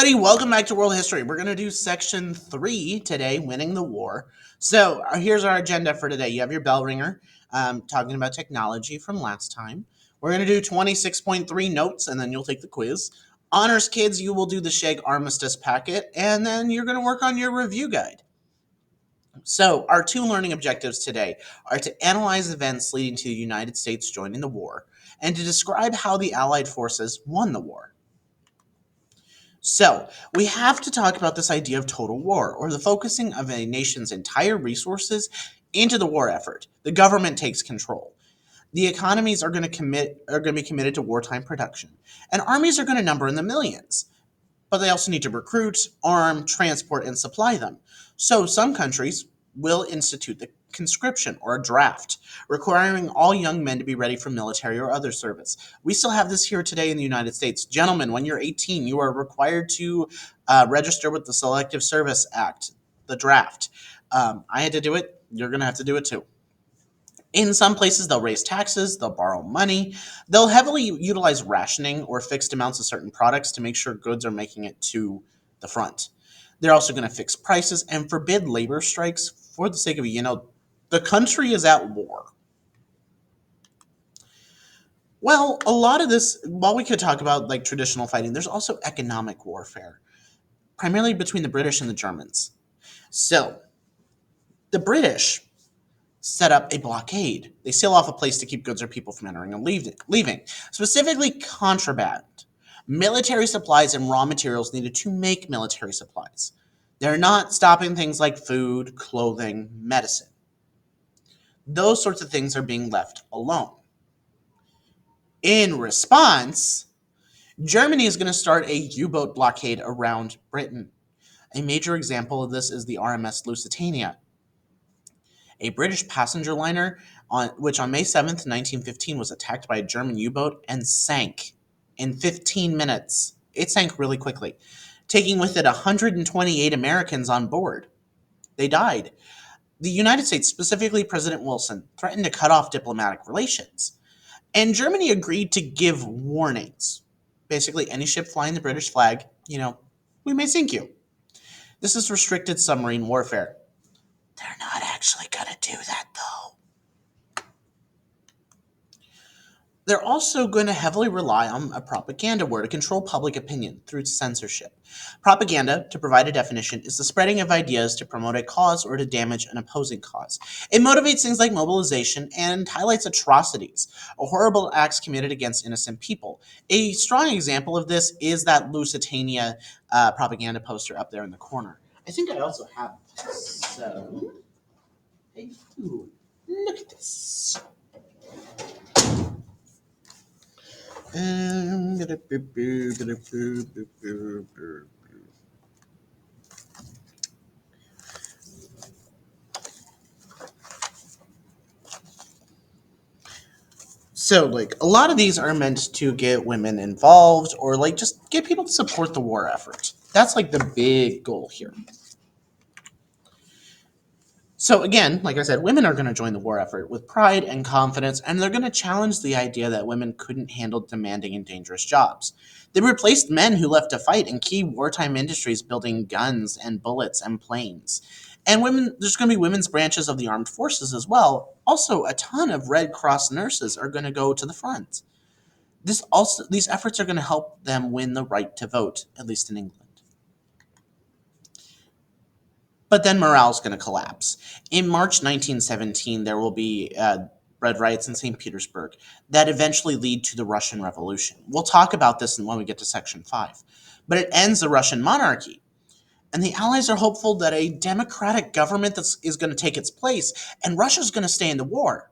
everybody, welcome back to World History. We're going to do section 3 today, winning the war. So here's our agenda for today. You have your bell ringer, talking about technology from last time. We're going to do 26.3 notes, and then you'll take the quiz. Honors kids, you will do the Shag Armistice packet, and then you're going to work on your review guide. So our two learning objectives today are to analyze events leading to the United States joining the war, and to describe how the Allied forces won the war. So, we have to talk about this idea of total war, or the focusing of a nation's entire resources into the war effort. The government takes control. The economies are going to be committed to wartime production, and armies are going to number in the millions. But they also need to recruit, arm, transport, and supply them. So some countries will institute the conscription or a draft, requiring all young men to be ready for military or other service. We still have this here today in the United States. Gentlemen, when you're 18, you are required to register with the Selective Service Act, the draft. I had to do it. You're going to have to do it too. In some places, they'll raise taxes, they'll borrow money, they'll heavily utilize rationing or fixed amounts of certain products to make sure goods are making it to the front. They're also going to fix prices and forbid labor strikes for the sake of, the country is at war. Well, a lot of this, while we could talk about like traditional fighting, there's also economic warfare, primarily between the British and the Germans. So, the British set up a blockade. They seal off a place to keep goods or people from entering and leaving. Specifically, contraband. Military supplies and raw materials needed to make military supplies. They're not stopping things like food, clothing, medicine. Those sorts of things are being left alone. In response, Germany is going to start a U-boat blockade around Britain. A major example of this is the RMS Lusitania, a British passenger liner which on May 7th, 1915 was attacked by a German U-boat and sank in 15 minutes. It sank really quickly, taking with it 128 Americans on board. They died. The United States, specifically President Wilson, threatened to cut off diplomatic relations. And Germany agreed to give warnings. Basically, any ship flying the British flag, we may sink you. This is restricted submarine warfare. They're not actually going to do that, though. They're also going to heavily rely on a propaganda war to control public opinion through censorship. Propaganda, to provide a definition, is the spreading of ideas to promote a cause or to damage an opposing cause. It motivates things like mobilization and highlights atrocities, or horrible acts committed against innocent people. A strong example of this is that Lusitania propaganda poster up there in the corner. I think I also have this. So, hey, look at this. So, a lot of these are meant to get women involved or, just get people to support the war effort. That's, the big goal here. So again, like I said, women are going to join the war effort with pride and confidence, and they're going to challenge the idea that women couldn't handle demanding and dangerous jobs. They replaced men who left to fight in key wartime industries building guns and bullets and planes. And there's going to be women's branches of the armed forces as well. Also, a ton of Red Cross nurses are going to go to the front. These efforts are going to help them win the right to vote, at least in England. But then morale is going to collapse. In March 1917, there will be red riots in St. Petersburg that eventually lead to the Russian Revolution. We'll talk about this when we get to Section 5. But it ends the Russian monarchy. And the Allies are hopeful that a democratic government is going to take its place, and Russia's going to stay in the war.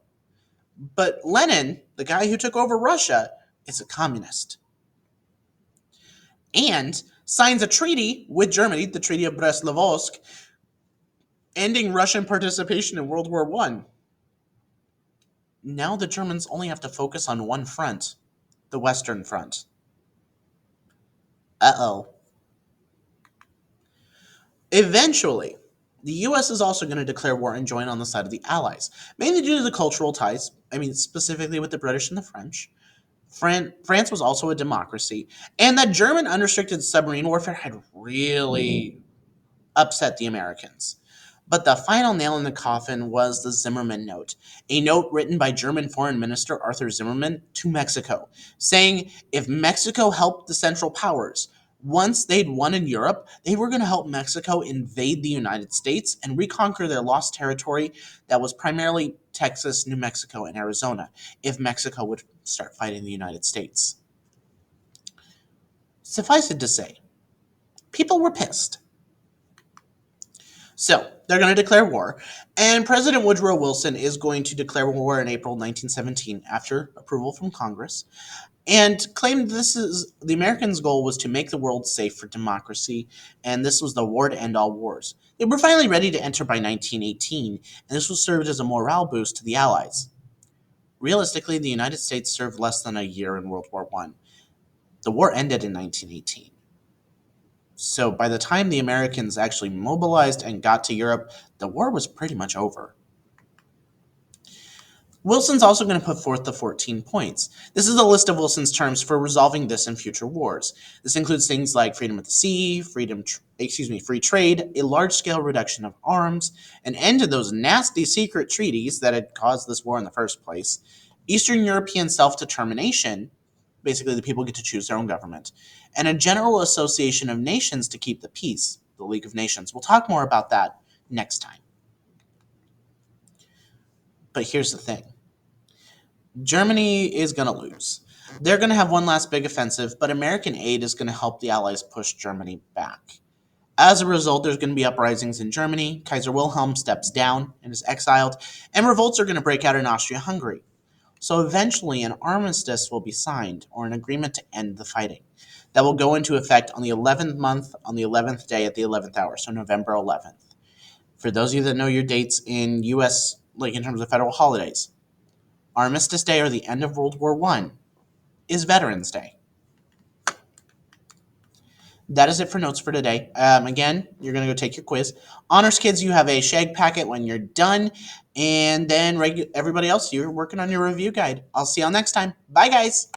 But Lenin, the guy who took over Russia, is a communist. And signs a treaty with Germany, the Treaty of Brest-Litovsk, ending Russian participation in World War I. Now the Germans only have to focus on one front, the Western Front. Uh-oh. Eventually, the U.S. is also going to declare war and join on the side of the Allies, mainly due to the cultural ties, specifically with the British and the French. France was also a democracy, and that German unrestricted submarine warfare had really upset the Americans. But the final nail in the coffin was the Zimmermann Note, a note written by German Foreign Minister Arthur Zimmermann to Mexico, saying if Mexico helped the Central Powers, once they'd won in Europe, they were going to help Mexico invade the United States and reconquer their lost territory that was primarily Texas, New Mexico, and Arizona, if Mexico would start fighting the United States. Suffice it to say, people were pissed. So they're going to declare war, and President Woodrow Wilson is going to declare war in April 1917 after approval from Congress, and claimed this is the Americans' goal was to make the world safe for democracy, and this was the war to end all wars. They were finally ready to enter by 1918, and this was served as a morale boost to the Allies. Realistically, the United States served less than a year in World War I. The war ended in 1918. So by the time the Americans actually mobilized and got to Europe, the war was pretty much over. Wilson's also going to put forth the 14 points. This is a list of Wilson's terms for resolving this in future wars. This includes things like freedom at the sea, free trade, a large-scale reduction of arms, an end to those nasty secret treaties that had caused this war in the first place, Eastern European self-determination, basically the people get to choose their own government, and a general association of nations to keep the peace, the League of Nations. We'll talk more about that next time. But here's the thing. Germany is going to lose. They're going to have one last big offensive, but American aid is going to help the Allies push Germany back. As a result, there's going to be uprisings in Germany. Kaiser Wilhelm steps down and is exiled, and revolts are going to break out in Austria-Hungary. So eventually, an armistice will be signed, or an agreement to end the fighting. That will go into effect on the 11th month, on the 11th day at the 11th hour, so November 11th. For those of you that know your dates in U.S., like in terms of federal holidays, Armistice Day, or the end of World War I, is Veterans Day. That is it for notes for today. Again, you're going to go take your quiz. Honors kids, you have a shag packet when you're done. And then everybody else, you're working on your review guide. I'll see y'all next time. Bye, guys.